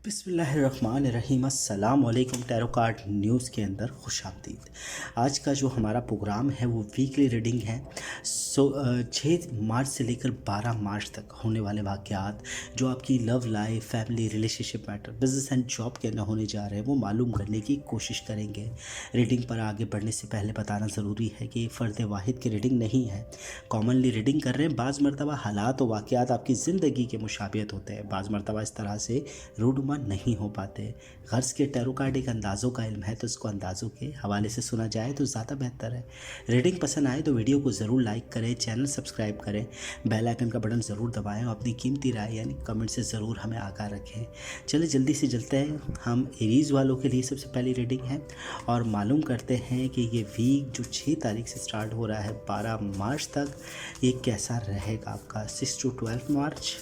बिस्मिल्लाहिर्रहमानिर्रहीम अस्सलाम वालेकुम। टैरो कार्ड न्यूज़ के अंदर खुशामदीद। आज का जो हमारा प्रोग्राम है वो वीकली रीडिंग है। 6 मार्च से लेकर 12 मार्च तक होने वाले वाक़यात जो आपकी love life, family, relationship matter, business and job के अंदर होने जा रहे हैं वो मालूम करने की कोशिश करेंगे। रीडिंग पर आगे बढ़ने से पहले बताना ज़रूरी है कि फ़र्द वाहिद की रीडिंग नहीं है, कॉमनली रीडिंग कर रहे हैं। बाज़ मरतबा हालात और वाक़यात आपकी ज़िंदगी के मुशाबियत होते हैं, बाज़ मरतबा इस तरह से रूनुमा नहीं हो पाते। गर्ज़ के टैरो कार्ड एक अंदाज़ों का इल्म है, तो इसको अंदाज़ों के हवाले से सुना जाए तो ज़्यादा बेहतर है। रीडिंग पसंद आए तो वीडियो को ज़रूर लाइक करें, चैनल सब्सक्राइब करें, बेल आइकन का बटन ज़रूर दबाएं और अपनी कीमती राय यानी कमेंट से ज़रूर हमें आगाह रखें। चलिए जल्दी से चलते हैं। हम एरीज़ वालों के लिए सबसे पहली रीडिंग है और मालूम करते हैं कि ये वीक जो 6 तारीख से स्टार्ट हो रहा है 12 मार्च तक, ये कैसा रहेगा आपका 6 to 12 March.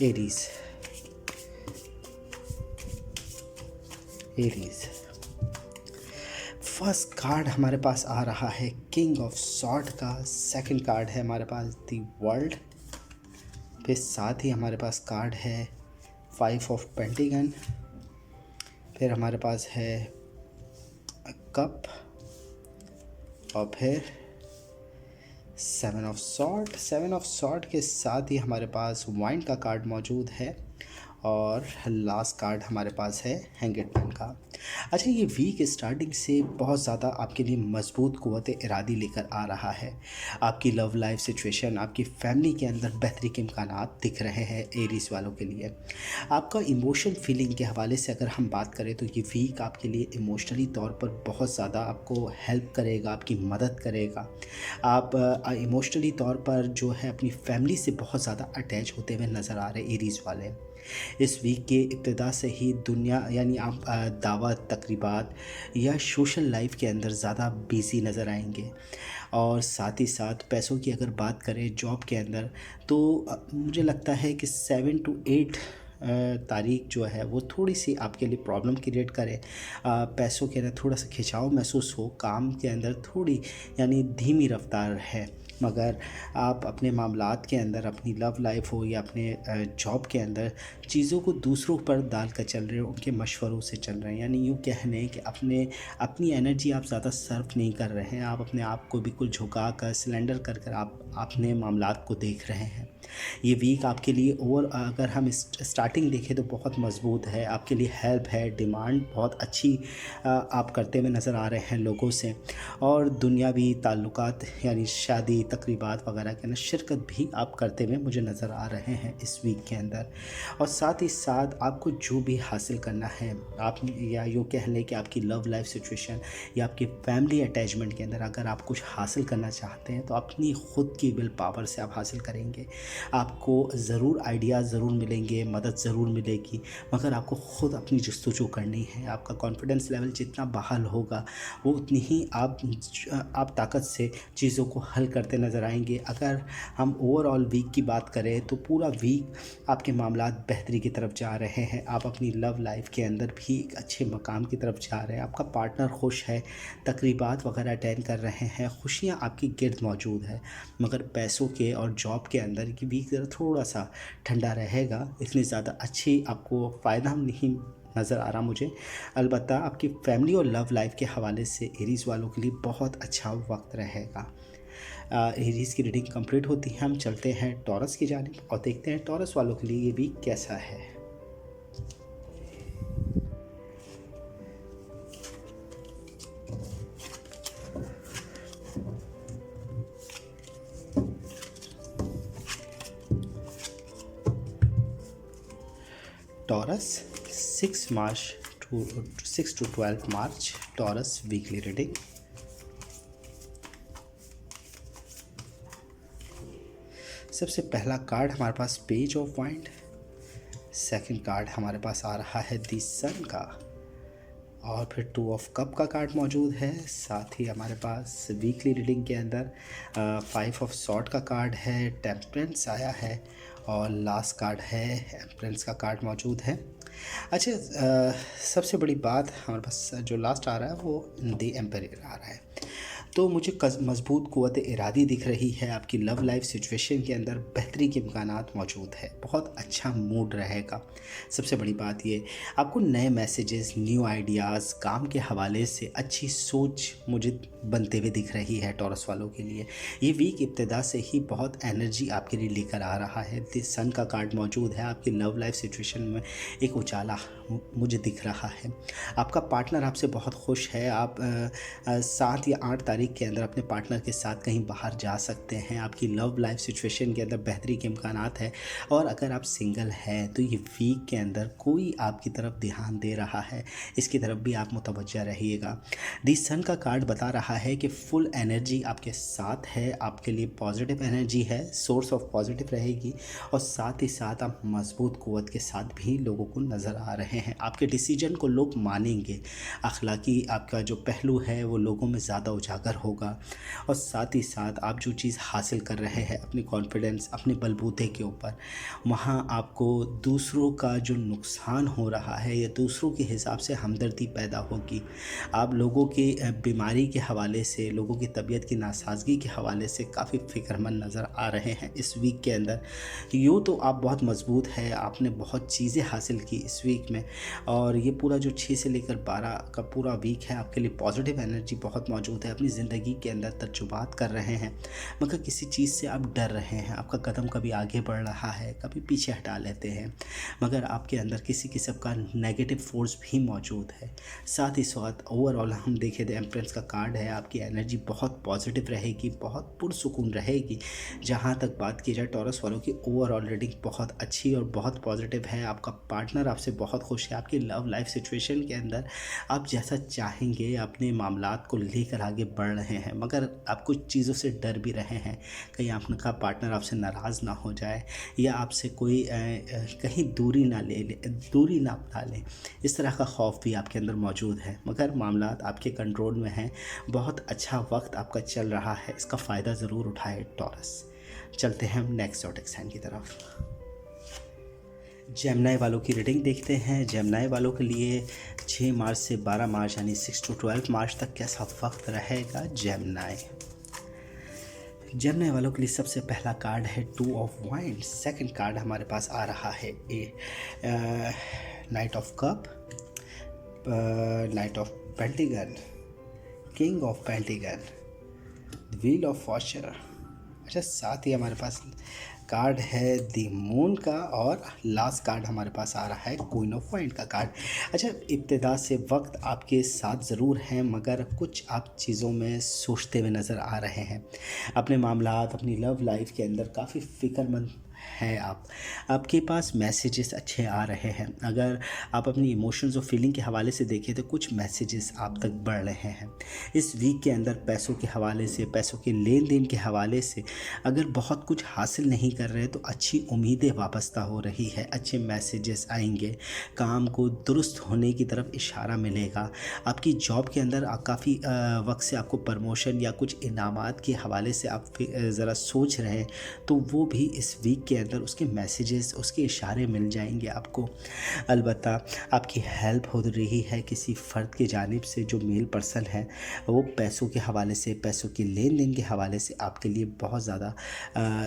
Aries first card हमारे पास आ रहा है किंग ऑफ सॉर्ड का। सेकंड कार्ड है हमारे पास दी वर्ल्ड। फिर साथ ही हमारे पास कार्ड है 5 ऑफ पेंटिगन। फिर हमारे पास है कप और फिर 7 ऑफ सॉर्ड। 7 ऑफ सॉर्ड के साथ ही हमारे पास वाइन का कार्ड मौजूद है और लास्ट कार्ड हमारे पास है हैंगड मैन का। अच्छा, ये वीक स्टार्टिंग से बहुत ज़्यादा आपके लिए मजबूत क़ुव्वत इरादी लेकर आ रहा है। आपकी लव लाइफ सिचुएशन, आपकी फैमिली के अंदर बेहतरी के इम्कानात दिख रहे हैं एरीज़ वालों के लिए। आपका इमोशन फीलिंग के हवाले से अगर हम बात करें तो ये वीक आपके लिए इमोशनली तौर पर बहुत ज़्यादा आपको हेल्प करेगा, आपकी मदद करेगा। आप इमोशनली तौर पर जो है अपनी फैमिली से बहुत ज़्यादा अटैच होते हुए नज़र आ रहे एरीज़ वाले। इस वीक के इब्तिदा से ही दुनिया यानी आप दावत, तकरीबात या सोशल लाइफ के अंदर ज़्यादा बिज़ी नज़र आएंगे। और साथ ही साथ पैसों की अगर बात करें जॉब के अंदर तो मुझे लगता है कि 7 to 8 तारीख जो है वो थोड़ी सी आपके लिए प्रॉब्लम क्रिएट करे। पैसों के अंदर थोड़ा सा खिंचाव महसूस हो, काम के अंदर थोड़ी यानी धीमी रफ्तार है, मगर आप अपने मामलात के अंदर, अपनी लव लाइफ हो या अपने जॉब के अंदर चीज़ों को दूसरों पर डाल कर चल रहे हो, उनके मशवरों से चल रहे हैं। यानी यूँ कहने कि अपनी एनर्जी आप ज़्यादा सर्व नहीं कर रहे हैं, आप अपने आप को बिल्कुल झुका कर सिलेंडर कर कर आप अपने मामलात को देख रहे हैं। ये वीक आपके लिए और अगर हम स्टार्टिंग देखें तो बहुत मजबूत है, आपके लिए हेल्प है, डिमांड बहुत अच्छी आप करते हुए नज़र आ रहे हैं लोगों से। और दुनियावी ताल्लुकात यानी शादी, तकरीबात वगैरह के अंदर शिरकत भी आप करते हुए मुझे नज़र आ रहे हैं इस वीक के अंदर। और साथ ही साथ आपको जो भी हासिल करना है, आप या यूँ कह लें कि आपकी लव लाइफ सिचुएशन या आपकी फैमिली अटैचमेंट के अंदर अगर आप कुछ हासिल करना चाहते हैं तो अपनी ख़ुद की विल पावर से आप हासिल करेंगे। आपको ज़रूर आइडियाज़ ज़रूर मिलेंगे, मदद ज़रूर मिलेगी, मगर आपको ख़ुद अपनी जस्तजू करनी है। आपका कॉन्फिडेंस लेवल जितना बहाल होगा वो उतनी ही आप ताकत से चीज़ों को हल करते नज़र आएंगे। अगर हम ओवरऑल वीक की बात करें तो पूरा वीक आपके मामलात बेहतरी की तरफ जा रहे हैं। आप अपनी लव लाइफ के अंदर भी एक अच्छे मकाम की तरफ जा रहे हैं। आपका पार्टनर खुश है, तकरीबात वगैरह अटेंड कर रहे हैं, खुशियाँ आपकी गिर्द मौजूद है। मगर पैसों के और जॉब के अंदर की वीक थोड़ा सा ठंडा रहेगा, इतनी ज़्यादा अच्छी आपको फ़ायदा नहीं नज़र आ रहा मुझे। अलबत्ता आपकी फैमिली और लव लाइफ के हवाले से एरीज़ वालों के लिए बहुत अच्छा वक्त रहेगा। एरीज़ की रीडिंग कंप्लीट होती है। हम चलते हैं टॉरस की जानिब और देखते हैं टॉरस वालों के लिए ये वीक कैसा है। Taurus 6 to 12 March Taurus weekly reading. सबसे पहला कार्ड हमारे पास page of wands. Second card हमारे पास आ रहा है दी सन का और फिर 2 ऑफ कप का कार्ड मौजूद है। साथ ही हमारे पास वीकली रीडिंग के अंदर 5 ऑफ सॉर्ड का कार्ड है, टेम्परेंस आया है और लास्ट कार्ड है एम्परेंस का कार्ड मौजूद है। अच्छा, सबसे बड़ी बात हमारे पास जो लास्ट आ रहा है वो दी एम्परर आ रहा है। तो मुझे मजबूत क़ुव्वत इरादी दिख रही है। आपकी लव लाइफ सिचुएशन के अंदर बेहतरी के इम्कानात मौजूद है। बहुत अच्छा मूड रहेगा। सबसे बड़ी बात ये, आपको नए मैसेजेस, न्यू आइडियाज़, काम के हवाले से अच्छी सोच मुझे बनते हुए दिख रही है। टॉरस वालों के लिए ये वीक इब्तिदा से ही बहुत एनर्जी आपके लिए लेकर आ रहा है। द सन का कार्ड मौजूद है। आपकी लव लाइफ सिचुएशन में एक उजाला मुझे दिख रहा है। आपका पार्टनर आपसे बहुत खुश है। आप 7 या 8 तारीख के अंदर अपने पार्टनर के साथ कहीं बाहर जा सकते हैं। आपकी लव लाइफ सिचुएशन के अंदर बेहतरी के इम्कानात है। और अगर आप सिंगल हैं तो ये वीक के अंदर कोई आपकी तरफ ध्यान दे रहा है, इसकी तरफ भी आप मुतवज्जा रहिएगा। दी सन का कार्ड बता रहा है कि फुल एनर्जी आपके साथ है। आपके लिए पॉजिटिव एनर्जी है, सोर्स ऑफ पॉजिटिव रहेगी। और साथ ही साथ आप मजबूत क़ुव्वत के साथ भी लोगों को नज़र आ रहे हैं। आपके डिसीजन को लोग मानेंगे। अखलाकी आपका जो पहलू है वो लोगों में ज़्यादा उजागर होगा। और साथ ही साथ आप जो चीज़ हासिल कर रहे हैं अपनी कॉन्फिडेंस, अपने बलबूते के ऊपर, वहाँ आपको दूसरों का जो नुकसान हो रहा है या दूसरों के हिसाब से हमदर्दी पैदा होगी। आप लोगों की बीमारी के हवाले से, लोगों की तबीयत की नासाजगी के हवाले से काफ़ी फ़िक्रमंद नज़र आ रहे हैं इस वीक के अंदर। यूँ तो आप बहुत मजबूत है, आपने बहुत चीज़ें हासिल की इस वीक में। और ये पूरा जो 6 से लेकर 12 का पूरा वीक है आपके लिए पॉजिटिव एनर्जी बहुत मौजूद है। अपनी ज़िंदगी के अंदर तजुर्बात कर रहे हैं, मगर किसी चीज़ से आप डर रहे हैं। आपका कदम कभी आगे बढ़ रहा है, कभी पीछे हटा लेते हैं, मगर आपके अंदर किसी किस्म का नेगेटिव फोर्स भी मौजूद है। साथ ही साथ ओवरऑल हम देखें तो एम्प्रेस का कार्ड है। आपकी एनर्जी बहुत पॉजिटिव रहेगी, बहुत पुरसुकून रहेगी। जहाँ तक बात की जाए टॉरस वालों की, ओवरऑल रीडिंग बहुत अच्छी और बहुत पॉजिटिव है। आपका पार्टनर आपसे बहुत खुश है। आपकी लव लाइफ सिचुएशन के अंदर आप जैसा चाहेंगे अपने मामलात को लेकर आगे बढ़ रहे हैं, मगर आप कुछ चीज़ों से डर भी रहे हैं। कहीं आपका पार्टनर आपसे नाराज़ ना हो जाए या आपसे कोई कहीं दूरी ना बना ले, इस तरह का खौफ भी आपके अंदर मौजूद है। मगर मामलात आपके कंट्रोल में हैं। बहुत अच्छा वक्त आपका चल रहा है, इसका फ़ायदा ज़रूर उठाए टॉरस। चलते हैं हम नेक्स्ट ज़ोडिएक साइन की तरफ। जेमिनी वालों की रीडिंग देखते हैं। जेमिनी वालों के लिए 6 मार्च से 12 मार्च यानी 6 to 12 मार्च तक कैसा वक्त रहेगा। जेमिनी वालों के लिए सबसे पहला कार्ड है 2 ऑफ वाइंड्स। सेकंड कार्ड हमारे पास आ रहा है night of cup, knight of pentacle, king of pentacle, wheel of Fortune. अच्छा, साथ ही हमारे पास कार्ड है द मून का, और लास्ट कार्ड हमारे पास आ रहा है क्वीन ऑफ वाइंड का कार्ड। अच्छा, इब्तिदा से वक्त आपके साथ ज़रूर हैं, मगर कुछ आप चीज़ों में सोचते हुए नज़र आ रहे हैं। अपने मामलात, अपनी लव लाइफ के अंदर काफ़ी फ़िक्रमंद हैं आप। आपके पास मैसेजेस अच्छे आ रहे हैं। अगर आप अपनी इमोशंस और फीलिंग के हवाले से देखें तो कुछ मैसेजेस आप तक बढ़ रहे हैं। इस वीक के अंदर पैसों के हवाले से, पैसों के लेन देन के हवाले से अगर बहुत कुछ हासिल नहीं कर रहे तो अच्छी उम्मीदें वाबस्ता हो रही है। अच्छे मैसेजेस आएंगे, काम को दुरुस्त होने की तरफ इशारा मिलेगा। आपकी जॉब के अंदर काफ़ी वक्त से आपको प्रमोशन या कुछ इनामात के हवाले से आप ज़रा सोच रहे हैं, तो वो भी इस वीक के अंदर उसके मैसेजेस, उसके इशारे मिल जाएंगे आपको। अलबत्ता आपकी हेल्प हो रही है किसी फ़र्द की जानिब से। जो मेल पर्सन है वो पैसों के हवाले से, पैसों के लेन देन के हवाले से आपके लिए बहुत ज़्यादा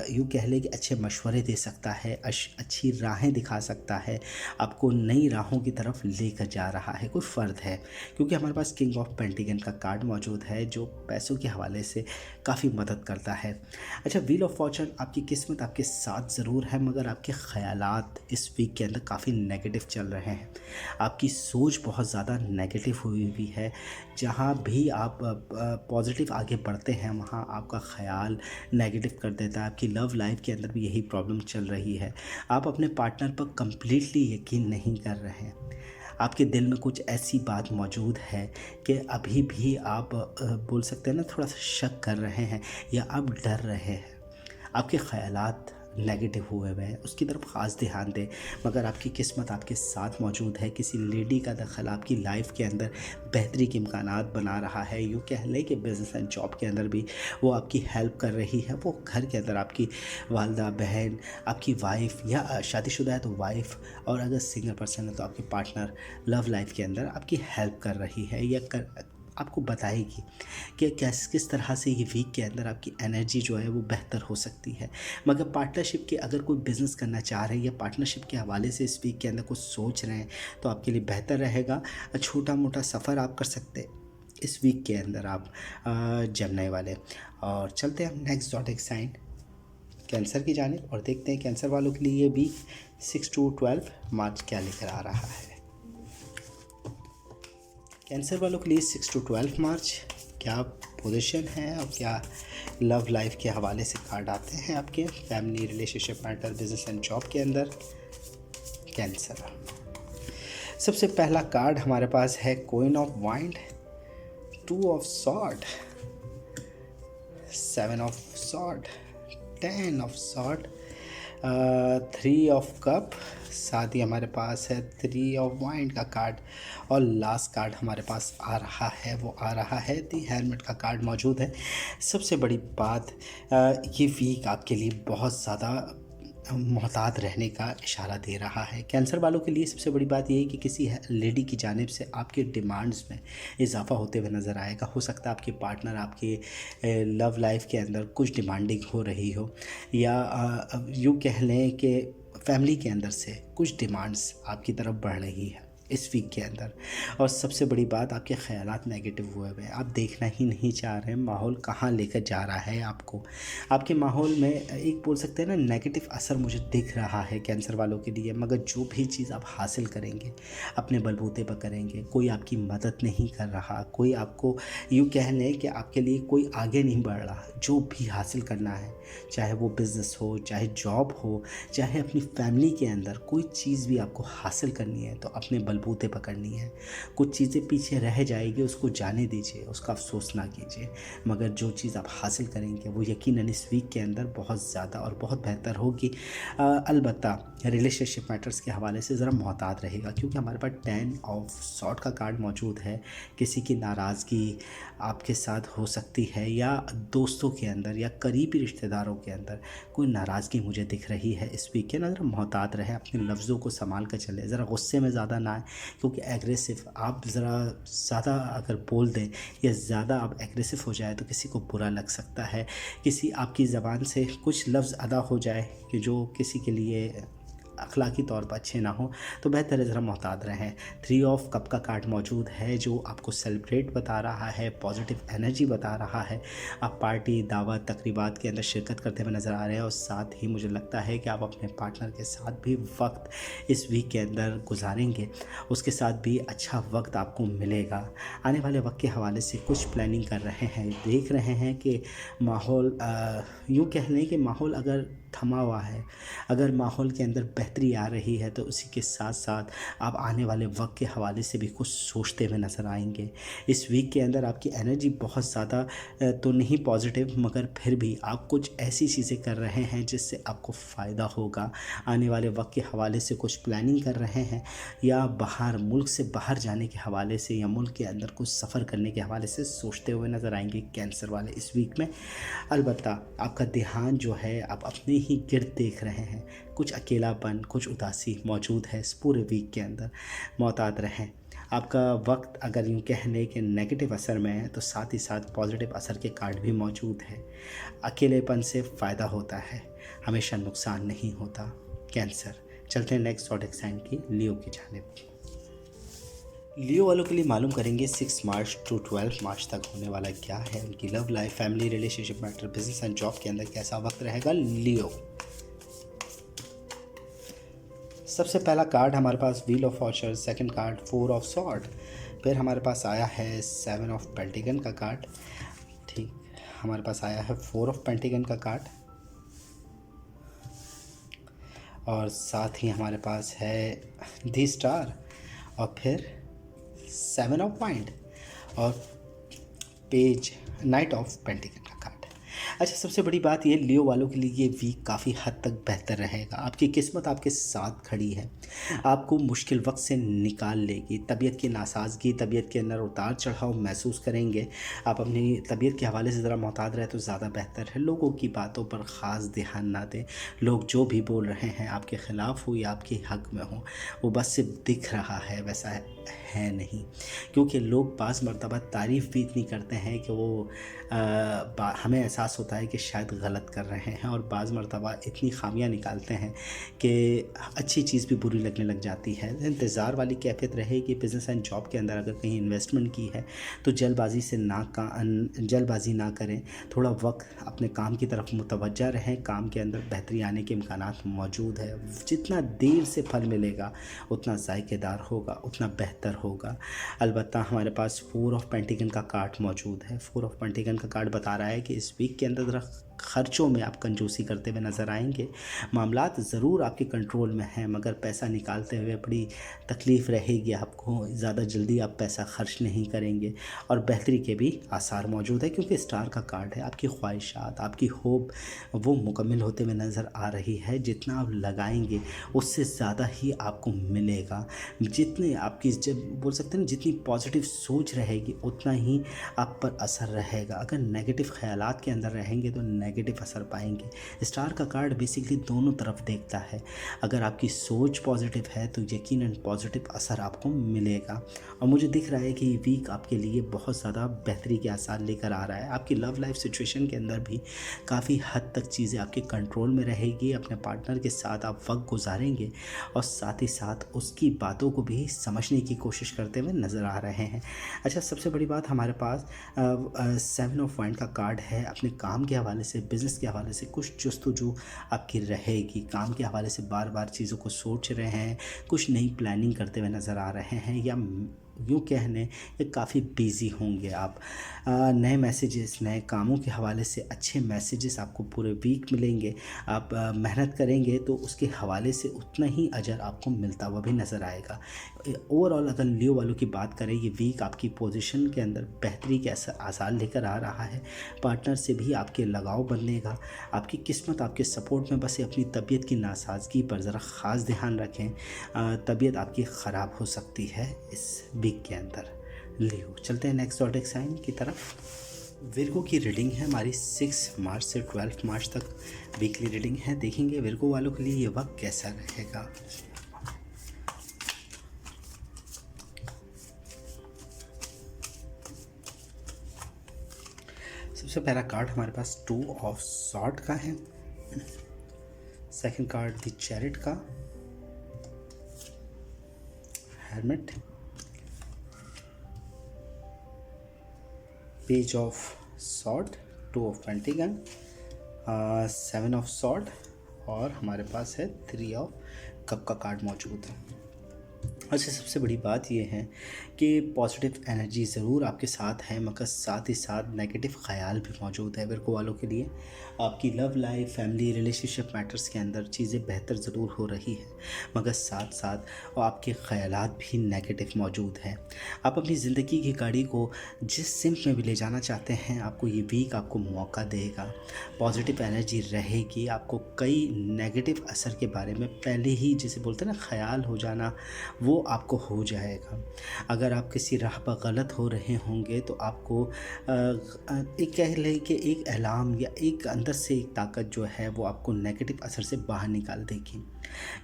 यूँ कह लें कि अच्छे मशवरे दे सकता है, अच्छी राहें दिखा सकता है, आपको नई राहों की तरफ लेकर जा रहा है कोई फ़र्द है। क्योंकि हमारे पास किंग ऑफ पेंटिकल का कार्ड मौजूद है जो पैसों के हवाले से काफ़ी मदद करता है। अच्छा, व्हील ऑफ फॉर्चून, आपकी किस्मत आपके साथ ज़रूर है, मगर आपके ख़यालात इस वीक के अंदर काफ़ी नेगेटिव चल रहे हैं। आपकी सोच बहुत ज़्यादा नेगेटिव हुई हुई है। जहाँ भी आप पॉजिटिव आगे बढ़ते हैं वहाँ आपका ख़याल नेगेटिव कर देता है। आपकी लव लाइफ के अंदर भी यही प्रॉब्लम चल रही है। आप अपने पार्टनर पर कम्प्लीटली यकीन नहीं कर रहे हैं। आपके दिल में कुछ ऐसी बात मौजूद है कि अभी भी आप बोल सकते हैं ना, थोड़ा सा शक कर रहे हैं या आप डर रहे हैं। आपके ख़यालात नेगेटिव हुए हुए हैं, उसकी तरफ ख़ास ध्यान दें। मगर आपकी किस्मत आपके साथ मौजूद है। किसी लेडी का दखल आपकी लाइफ के अंदर बेहतरी के इम्कानात बना रहा है। यूँ कह लें कि बिज़नेस एंड जॉब के अंदर भी वो आपकी हेल्प कर रही है। वो घर के अंदर आपकी वालदा, बहन, आपकी वाइफ या शादीशुदा है तो वाइफ, और अगर सिंगल पर्सन है तो आपके पार्टनर लव लाइफ के अंदर आपकी हेल्प कर रही है या आपको बताएगी कि किस तरह से ये वीक के अंदर आपकी एनर्जी जो है वो बेहतर हो सकती है। मगर पार्टनरशिप के अगर कोई बिज़नेस करना चाह रहे हैं या पार्टनरशिप के हवाले से इस वीक के अंदर कुछ सोच रहे हैं तो आपके लिए बेहतर रहेगा। छोटा मोटा सफ़र आप कर सकते हैं इस वीक के अंदर आप जमने वाले। और चलते हैं नेक्स्ट ज़ोडिएक साइन कैंसर की जानिब और देखते हैं कैंसर वालों के लिए ये वीक 6 to 12 मार्च क्या लेकर आ रहा है। कैंसर वालों के लिए 6 to 12 मार्च क्या पोजीशन है और क्या लव लाइफ के हवाले से कार्ड आते हैं आपके family, relationship, matter, business and job के अंदर। कैंसर, सबसे पहला कार्ड हमारे पास है queen of wind, 2 of sword, 7 of sword, 10 of sword, 3 of cup, साथ ही हमारे पास है 3 ऑफ वाइंड का कार्ड और लास्ट कार्ड हमारे पास आ रहा है वो आ रहा है दी हेलमेट का कार्ड मौजूद है। सबसे बड़ी बात ये वीक आपके लिए बहुत ज़्यादा मोहतात रहने का इशारा दे रहा है। कैंसर वालों के लिए सबसे बड़ी बात यह है कि किसी लेडी की जानिब से आपके डिमांड्स में इजाफा होते हुए नज़र आएगा। हो सकता है आपके पार्टनर आपके लव लाइफ के अंदर कुछ डिमांडिंग हो रही हो या यूँ कह लें कि फैमिली के अंदर से कुछ डिमांड्स आपकी तरफ बढ़ रही है इस वीक के अंदर। और सबसे बड़ी बात आपके ख़यालात नेगेटिव हुए हुए हैं, आप देखना ही नहीं चाह रहे हैं माहौल कहाँ लेकर जा रहा है आपको। आपके माहौल में एक बोल सकते हैं ना नेगेटिव असर मुझे दिख रहा है कैंसर वालों के लिए। मगर जो भी चीज़ आप हासिल करेंगे अपने बलबूते पर करेंगे, कोई आपकी मदद नहीं कर रहा, कोई आपको यूँ कह लें कि आपके लिए कोई आगे नहीं बढ़ रहा। जो भी हासिल करना है, चाहे वो बिज़नेस हो, चाहे जॉब हो, चाहे अपनी फैमिली के अंदर कोई चीज़ भी आपको हासिल करनी है तो अपने बलबूते पकड़नी है। कुछ चीज़ें पीछे रह जाएगी, उसको जाने दीजिए, उसका अफसोस ना कीजिए। मगर जो चीज़ आप हासिल करेंगे वो यकीनन इस वीक के अंदर बहुत ज़्यादा और बहुत बेहतर होगी। अलबत्ता रिलेशनशिप मैटर्स के हवाले से ज़रा मोहतात रहेगा क्योंकि हमारे पास 10 ऑफ सॉर्ड का कार्ड मौजूद है। किसी की नाराज़गी आपके साथ हो सकती है या दोस्तों के अंदर या करीबी रिश्तेदारों के अंदर कोई नाराज़गी मुझे दिख रही है इस वीक के अंदर। मोहतात रहे, अपने लफ्ज़ों को संभाल कर चले, ज़रा गुस्से में ज़्यादा ना आए क्योंकि एग्रेसिव आप ज़रा ज़्यादा अगर बोल दें या ज़्यादा आप एग्रेसिव हो जाए तो किसी को बुरा लग सकता है। किसी आपकी ज़बान से कुछ लफ्ज़ अदा हो जाए कि जो किसी के लिए अखलाकी तौर पर अच्छे ना हो तो बेहतर है ज़रा मोहतात रहें। 3 ऑफ कप का कार्ड मौजूद है जो आपको सेलिब्रेट बता रहा है, पॉजिटिव एनर्जी बता रहा है। आप पार्टी, दावत, तकरीबात के अंदर शिरकत करते हुए नज़र आ रहे हैं और साथ ही मुझे लगता है कि आप अपने पार्टनर के साथ भी वक्त इस वीक के अंदर गुजारेंगे, उसके साथ भी अच्छा वक्त आपको मिलेगा। आने वाले वक्त के हवाले से कुछ प्लानिंग कर रहे हैं, देख रहे हैं कि माहौल यूँ कह लें कि माहौल अगर थमा हुआ है, अगर माहौल के अंदर बेहतरी आ रही है तो उसी के साथ साथ आप आने वाले वक्त के हवाले से भी कुछ सोचते हुए नज़र आएंगे। इस वीक के अंदर आपकी एनर्जी बहुत ज़्यादा तो नहीं पॉजिटिव, मगर फिर भी आप कुछ ऐसी चीज़ें कर रहे हैं जिससे आपको फ़ायदा होगा। आने वाले वक्त के हवाले से कुछ प्लानिंग कर रहे हैं या बाहर, मुल्क से बाहर जाने के हवाले से या मुल्क के अंदर कुछ सफ़र करने के हवाले से सोचते हुए नज़र आएंगे कैंसर वाले इस वीक में। अलबत्ता आपका ध्यान जो है आप अपने ही गिर्द देख रहे हैं, कुछ अकेलापन, कुछ उदासी मौजूद है इस पूरे वीक के अंदर। मोहतात रहें। आपका वक्त अगर यूँ कहने के नेगेटिव असर में है तो साथ ही साथ पॉजिटिव असर के कार्ड भी मौजूद है। अकेलेपन से फ़ायदा होता है, हमेशा नुकसान नहीं होता। कैंसर, चलते हैं नेक्स्ट ज़ोडिएक साइन की लियो की जानिब। लियो वालों के लिए मालूम करेंगे 6 मार्च टू 12 मार्च तक होने वाला क्या है उनकी love life, family, relationship matter, business and job के अंदर कैसा वक्त रहेगा लियो। सबसे पहला कार्ड हमारे पास wheel of fortune, second card 4 of sword, फिर हमारे पास आया है 7 ऑफ पेंटिकन का कार्ड, ठीक, हमारे पास आया है 4 ऑफ पेंटिकन का कार्ड और साथ ही हमारे पास है दी स्टार और फिर 7 ऑफ वाइंड और पेज नाइट ऑफ पेंटिकल का कार्ड। अच्छा, सबसे बड़ी बात ये लियो वालों के लिए ये वीक काफ़ी हद तक बेहतर रहेगा। आपकी किस्मत आपके साथ खड़ी है, आपको मुश्किल वक्त से निकाल लेगी। तबीयत की नासाजगी, तबीयत के अंदर उतार चढ़ाव महसूस करेंगे। आप अपनी तबीयत के हवाले से ज़रा मोहतात रहे तो ज़्यादा बेहतर है। लोगों की बातों पर ख़ास ध्यान ना दें। लोग जो भी बोल रहे हैं आपके ख़िलाफ़ हो या आपके हक़ में हो, वो बस सिर्फ दिख रहा है, वैसा है नहीं। क्योंकि लोग बाज़ मरतबा तारीफ़ भी इतनी करते हैं कि वो हमें एहसास होता है कि शायद गलत कर रहे हैं, और बाज़ मरतबा इतनी ख़ामियाँ निकालते हैं कि अच्छी चीज़ भी बुरी लगने लग जाती है। इंतज़ार वाली कैफ़ियत रहेगी। बिज़नेस एंड जॉब के अंदर अगर कहीं इन्वेस्टमेंट की है तो जल्दबाज़ी ना करें। थोड़ा वक्त अपने काम की तरफ मुतवज्जा रहें। काम के अंदर बेहतरी आने के इम्कानात मौजूद है। जितना देर से फल मिलेगा उतना ज़ायकेदार होगा, उतना बेहतर होगा। अलबत्ता हमारे पास 4 ऑफ पेंटिकल का कार्ड मौजूद है। 4 ऑफ पेंटिकल का कार्ड बता रहा है कि इस वीक के अंदर ज़रा खर्चों में आप कंजूसी करते हुए नज़र आएंगे। मामलात ज़रूर आपके कंट्रोल में हैं, मगर पैसा निकालते हुए बड़ी तकलीफ़ रहेगी आपको। ज़्यादा जल्दी आप पैसा खर्च नहीं करेंगे, और बेहतरी के भी आसार मौजूद है, क्योंकि स्टार का कार्ड है। आपकी ख्वाहिशात, आपकी होप वो मुकम्मल होते हुए नज़र आ रही है। जितना आप लगाएंगे उससे ज़्यादा ही आपको मिलेगा। जितने आपकी, जब बोल सकते हैं, जितनी पॉजिटिव सोच रहेगी उतना ही आप पर असर रहेगा। अगर नेगेटिव ख़यालात के अंदर रहेंगे तो नेगेटिव असर पाएंगे। स्टार का कार्ड बेसिकली दोनों तरफ देखता है। अगर आपकी सोच पॉजिटिव है तो यकीनन पॉजिटिव असर आपको मिलेगा। और मुझे दिख रहा है कि ये वीक आपके लिए बहुत ज़्यादा बेहतरी के आसार लेकर आ रहा है। आपकी लव लाइफ सिचुएशन के अंदर भी काफ़ी हद तक चीज़ें आपके कंट्रोल में रहेगी। अपने पार्टनर के साथ आप वक्त गुजारेंगे और साथ ही साथ उसकी बातों को भी समझने की कोशिश करते हुए नज़र आ रहे हैं। अच्छा, सबसे बड़ी बात हमारे पास 7 ऑफ वाइंड का कार्ड है। अपने काम के हवाले से, बिज़नेस के हवाले से कुछ जस्तुजू आपकी रहेगी। काम के हवाले से बार बार चीज़ों को सोच रहे हैं, कुछ नई प्लानिंग करते हुए नज़र आ रहे हैं, या यूँ कहने ये काफ़ी बिज़ी होंगे आप। नए मैसेजेस, नए कामों के हवाले से अच्छे मैसेजेस आपको पूरे वीक मिलेंगे। आप मेहनत करेंगे तो उसके हवाले से उतना ही अजर आपको मिलता हुआ भी नज़र आएगा। ओवरऑल अगर लियो वालों की बात करें, ये वीक आपकी पोजीशन के अंदर बेहतरी के आसार लेकर आ रहा है। पार्टनर से भी आपके लगाव बनेगा। आपकी किस्मत आपके सपोर्ट में बसे। अपनी तबीयत की नासाजगी पर ज़रा ख़ास ध्यान रखें। तबीयत आपकी ख़राब हो सकती है इस वीक के अंदर। लियो, चलते हैं नेक्स्ट ज़ोडिएक साइन की तरफ। विर्गो की रीडिंग है हमारी 6 मार्च से 12 मार्च तक वीकली रीडिंग है। देखेंगे विर्गो वालों के लिए ये वक्त कैसा रहेगा। सबसे पहला कार्ड हमारे पास 2 ऑफ सॉर्ड का है। सेकंड कार्ड द चैरिट का, hermit, page of sword, 2 of pentacle, 7 of sword, और हमारे पास है 3 ऑफ कप का कार्ड मौजूद है। अच्छा, सबसे बड़ी बात यह है कि पॉजिटिव एनर्जी ज़रूर आपके साथ है, मगर साथ ही साथ नेगेटिव ख़याल भी मौजूद है। विर्गो वालों के लिए आपकी love life, family, relationship matters के अंदर चीज़ें बेहतर ज़रूर हो रही है, मगर साथ साथ आपके ख़यालात भी नेगेटिव मौजूद हैं। आप अपनी ज़िंदगी की गाड़ी को जिस सिम्त में भी ले जाना चाहते हैं, आपको ये वीक आपको मौका देगा। पॉजिटिव एनर्जी रहेगी। आपको कई नेगेटिव असर के बारे में पहले ही, जिसे बोलते हैं ना, ख़याल हो जाना, वो आपको हो जाएगा। अगर आप किसी राह पर गलत हो रहे होंगे तो आपको एक कह लें कि एक अलार्म या एक अंदर से एक ताकत जो है वो आपको नेगेटिव असर से बाहर निकाल देगी,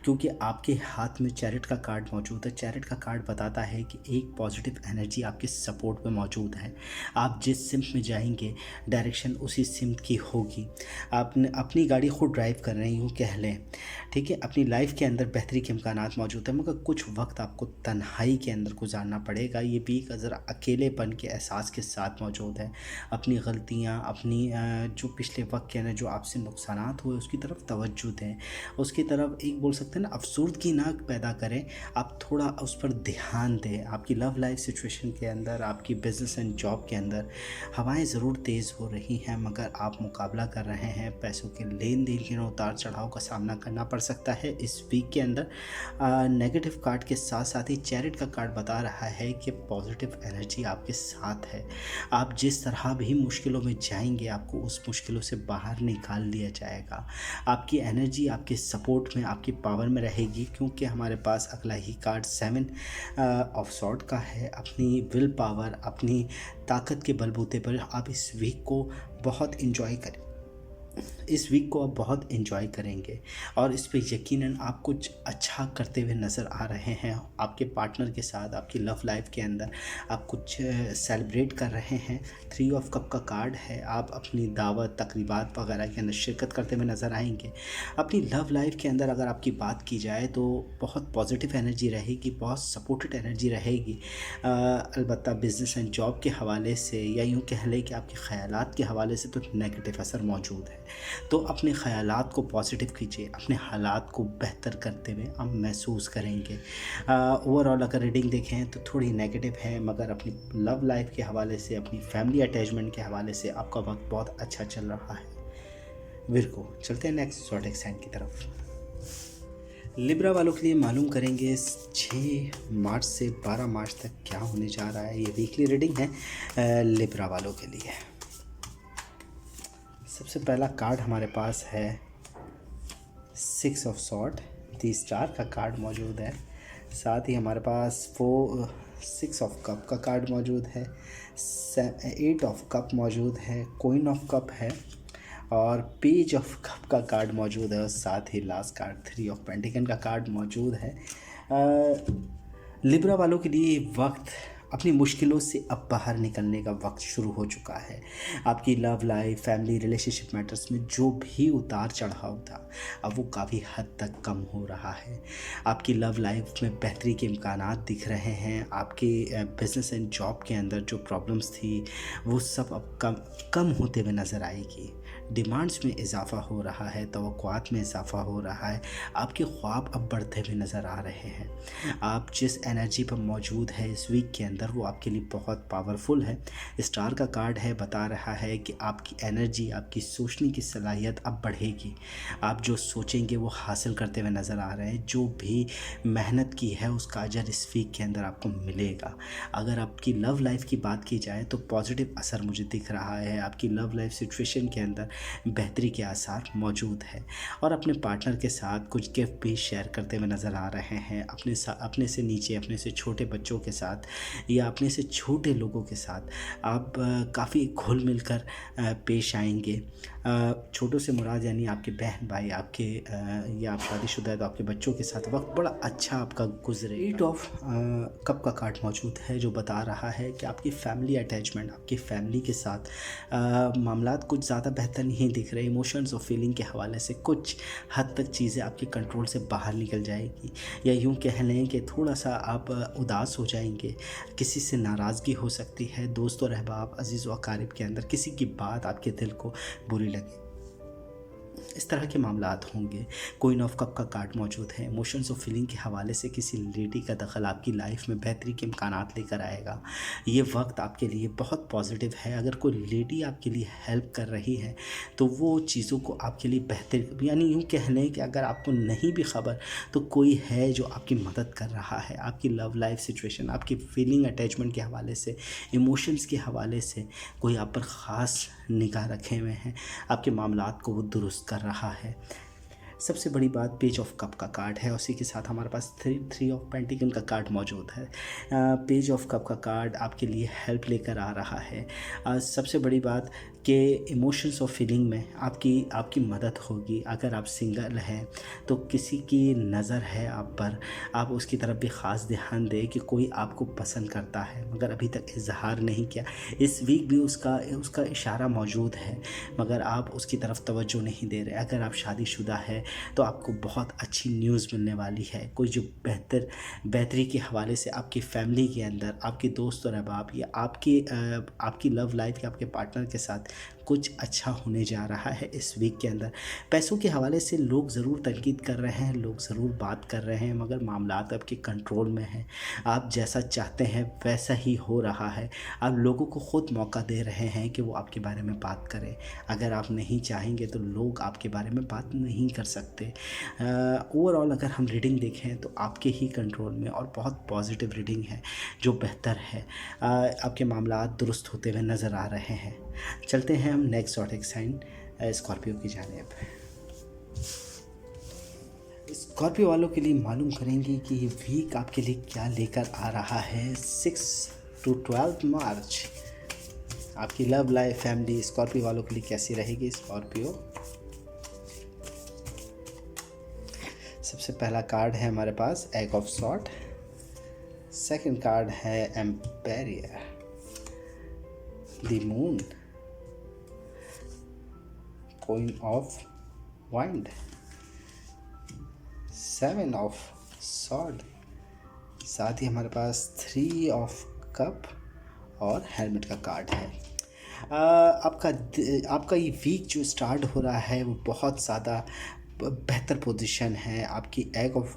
क्योंकि आपके हाथ में चैरिट का कार्ड मौजूद है। चैरिट का कार्ड बताता है कि एक पॉजिटिव एनर्जी आपके सपोर्ट में मौजूद है। आप जिस सिम्त में जाएंगे डायरेक्शन उसी सिम्त की होगी। आपने अपनी गाड़ी खुद ड्राइव कर रहे यूँ कह लें, ठीक है। अपनी लाइफ के अंदर बेहतरी के इम्कानात मौजूद है, मगर कुछ वक्त आपको तन्हाई के अंदर गुजारना पड़ेगा। ये भी ज़रा अकेलेपन के एहसास के साथ मौजूद है। अपनी गलतियाँ, अपनी जो पिछले वक्त के अंदर जो आपसे नुकसानात हुए उसकी तरफ तवज्जो दें, उसकी तरफ एक बोल सकते हैं ना, अफसुर्दगी ना पैदा करें, आप थोड़ा उस पर ध्यान दें। आपकी लव लाइफ सिचुएशन के अंदर, आपकी बिज़नेस एंड जॉब के अंदर हवाएं ज़रूर तेज़ हो रही हैं, मगर आप मुकाबला कर रहे हैं। पैसों के लेन देन के उतार चढ़ाव का सामना करना पड़ सकता है इस वीक के अंदर। नेगेटिव कार्ड के साथ साथ ही चैरिट का कार्ड बता रहा है कि पॉजिटिव एनर्जी आपके साथ है। आप जिस तरह भी मुश्किलों में जाएंगे, आपको उस मुश्किलों से बाहर निकाल लिया जाएगा। आपकी एनर्जी आपके सपोर्ट में, आपकी पावर में रहेगी, क्योंकि हमारे पास अगला ही कार्ड 7 ऑफ सॉर्ड का है। अपनी विल पावर, अपनी ताकत के बलबूते पर आप इस वीक को बहुत इन्जॉय करें, इस वीक को आप बहुत एंजॉय करेंगे और इस पे यकीनन आप कुछ अच्छा करते हुए नज़र आ रहे हैं। आपके पार्टनर के साथ, आपकी लव लाइफ के अंदर आप कुछ सेलिब्रेट कर रहे हैं। 3 ऑफ कप का कार्ड है। आप अपनी दावत, तकरीबात वगैरह के अंदर शिरकत करते हुए नज़र आएंगे। अपनी लव लाइफ के अंदर अगर आपकी बात की जाए तो बहुत पॉजिटिव एनर्जी रहेगी, बहुत सपोर्टेड एनर्जी रहेगी। अलबत्ता बिज़नेस एंड जॉब के हवाले से, या यूँ कह लें कि आपके ख़यालात के हवाले से तो नेगेटिव असर मौजूद है। तो अपने ख़यालात को पॉजिटिव कीजिए, अपने हालात को बेहतर करते हुए आप महसूस करेंगे। ओवरऑल अगर रीडिंग देखें तो थोड़ी नेगेटिव है, मगर अपनी लव लाइफ के हवाले से, अपनी फैमिली अटैचमेंट के हवाले से आपका वक्त बहुत अच्छा चल रहा है। विरगो, चलते हैं नेक्स्ट ज़ोडिएक साइन की तरफ। लिब्रा वालों के लिए मालूम करेंगे 6 मार्च से 12 मार्च तक क्या होने जा रहा है। ये वीकली रीडिंग है लिब्रा वालों के लिए। सबसे पहला कार्ड हमारे पास है 6 ऑफ सॉर्ड, 30 स्टार का कार्ड मौजूद है। साथ ही हमारे पास 6 ऑफ कप का कार्ड मौजूद है, 8 ऑफ कप मौजूद है, क्वीन ऑफ कप है और पेज ऑफ कप का कार्ड मौजूद है और साथ ही लास्ट कार्ड 3 ऑफ पेंटिकल का कार्ड मौजूद है। लिब्रा वालों के लिए वक्त, अपनी मुश्किलों से अब बाहर निकलने का वक्त शुरू हो चुका है। आपकी love life, family, relationship matters में जो भी उतार चढ़ाव था, अब वो काफ़ी हद तक कम हो रहा है। आपकी लव लाइफ में बेहतरी के इम्कानात दिख रहे हैं। आपके बिज़नेस एंड जॉब के अंदर जो प्रॉब्लम्स थी वो सब अब कम होते हुए नज़र आएगी। डिमांड्स में इजाफ़ा हो रहा है, तवक्कुआत में इजाफ़ा हो रहा है। आपके ख्वाब अब बढ़ते हुए नज़र आ रहे हैं। आप जिस एनर्जी पर मौजूद है इस वीक के अंदर, वो आपके लिए बहुत पावरफुल है। स्टार का कार्ड है, बता रहा है कि आपकी एनर्जी, आपकी सोचने की सलाहियत अब बढ़ेगी। आप जो सोचेंगे वो हासिल करते हुए नज़र आ रहे हैं। जो भी मेहनत की है उसका अजर इस वीक के अंदर आपको मिलेगा। अगर आपकी लव लाइफ की बात की जाए तो पॉजिटिव असर मुझे दिख रहा है। आपकी लव लाइफ सिचुएशन के अंदर बेहतरी के आसार मौजूद है और अपने पार्टनर के साथ कुछ गिफ्ट भी शेयर करते हुए नज़र आ रहे हैं। अपने से नीचे, अपने से छोटे बच्चों के साथ या अपने से छोटे लोगों के साथ आप काफ़ी घुल मिलकर पेश आएंगे। छोटों से मुराद यानी आपके बहन भाई, आपके या आप शादीशुदा है तो आपके बच्चों के साथ वक्त बड़ा अच्छा आपका गुजरे। 8 ऑफ कप का कार्ड मौजूद है जो बता रहा है कि आपकी फैमिली अटैचमेंट, आपकी फैमिली के साथ मामलात कुछ ज़्यादा बेहतर नहीं दिख रहे। इमोशंस और फीलिंग के हवाले से कुछ हद तक चीज़ें आपके कंट्रोल से बाहर निकल जाएगी, या यूँ कह लें कि थोड़ा सा आप उदास हो जाएंगे। किसी से नाराज़गी हो सकती है, दोस्त और अहबाब, अजीज़ व अकारिब के अंदर किसी की बात आपके दिल को बुरी लगे, इस तरह के मामलात होंगे। क्वीन ऑफ कप का कार्ड मौजूद है। इमोशंस और फीलिंग के हवाले से किसी लेडी का दखल आपकी लाइफ में बेहतरी के इम्कानात लेकर आएगा। ये वक्त आपके लिए बहुत पॉजिटिव है। अगर कोई लेडी आपके लिए हेल्प कर रही है तो वो चीज़ों को आपके लिए बेहतर, यानी यूँ कह लें कि अगर आपको नहीं भी खबर तो कोई है जो आपकी मदद कर रहा है। आपकी लव लाइफ सिचुएशन, आपकी फीलिंग अटैचमेंट के हवाले से, इमोशंस के हवाले से कोई आप पर ख़ास निगाह रखे हुए हैं। आपके मामलात को वो दुरुस्त कर रहा है। सबसे बड़ी बात पेज ऑफ कप का कार्ड है, उसी के साथ हमारे पास 3 ऑफ पेंटिकल का कार्ड मौजूद है। पेज ऑफ कप का कार्ड आपके लिए हेल्प लेकर आ रहा है। सबसे बड़ी बात कि इमोशंस और फीलिंग में आपकी मदद होगी। अगर आप सिंगल हैं तो किसी की नज़र है आप पर, आप उसकी तरफ भी ख़ास ध्यान दें कि कोई आपको पसंद करता है मगर अभी तक इजहार नहीं किया। इस वीक भी उसका इशारा मौजूद है मगर आप उसकी तरफ तवज्जो नहीं दे रहे। अगर आप शादीशुदा है तो आपको बहुत अच्छी न्यूज़ मिलने वाली है। कोई जो बेहतरी के हवाले से आपकी फैमिली के अंदर, आपके दोस्त और अहबाब या आपकी लव लाइफ या आपके पार्टनर के साथ कुछ अच्छा होने जा रहा है इस वीक के अंदर। पैसों के हवाले से लोग ज़रूर तनकीद कर रहे हैं, लोग ज़रूर बात कर रहे हैं, मगर मामलात आपके कंट्रोल में हैं। आप जैसा चाहते हैं वैसा ही हो रहा है। आप लोगों को ख़ुद मौका दे रहे हैं कि वो आपके बारे में बात करें। अगर आप नहीं चाहेंगे तो लोग आपके बारे में बात नहीं कर सकते। ओवरऑल अगर हम रीडिंग देखें तो आपके ही कंट्रोल में और बहुत पॉजिटिव रीडिंग है जो बेहतर है। आपके मामलात दुरुस्त होते हुए नज़र आ रहे हैं। चलते हैं हम नेक्स्ट ज़ोडिएक साइन स्कॉर्पियो की जानिब। स्कॉर्पियो वालों के लिए मालूम करेंगे कि ये वीक आपके लिए क्या लेकर आ रहा है। 6 to 12 मार्च आपकी लव लाइफ फैमिली स्कॉर्पियो वालों के लिए कैसी रहेगी। स्कॉर्पियो, सबसे पहला कार्ड है हमारे पास ace of sword, second card है emperor, the moon, queen of wands, 7 of sword, साथ ही हमारे पास 3 ऑफ कप और हेलमेट का कार्ड है। आपका ये वीक जो स्टार्ट हो रहा है वो बहुत ज़्यादा बेहतर पोजीशन है। आपकी egg of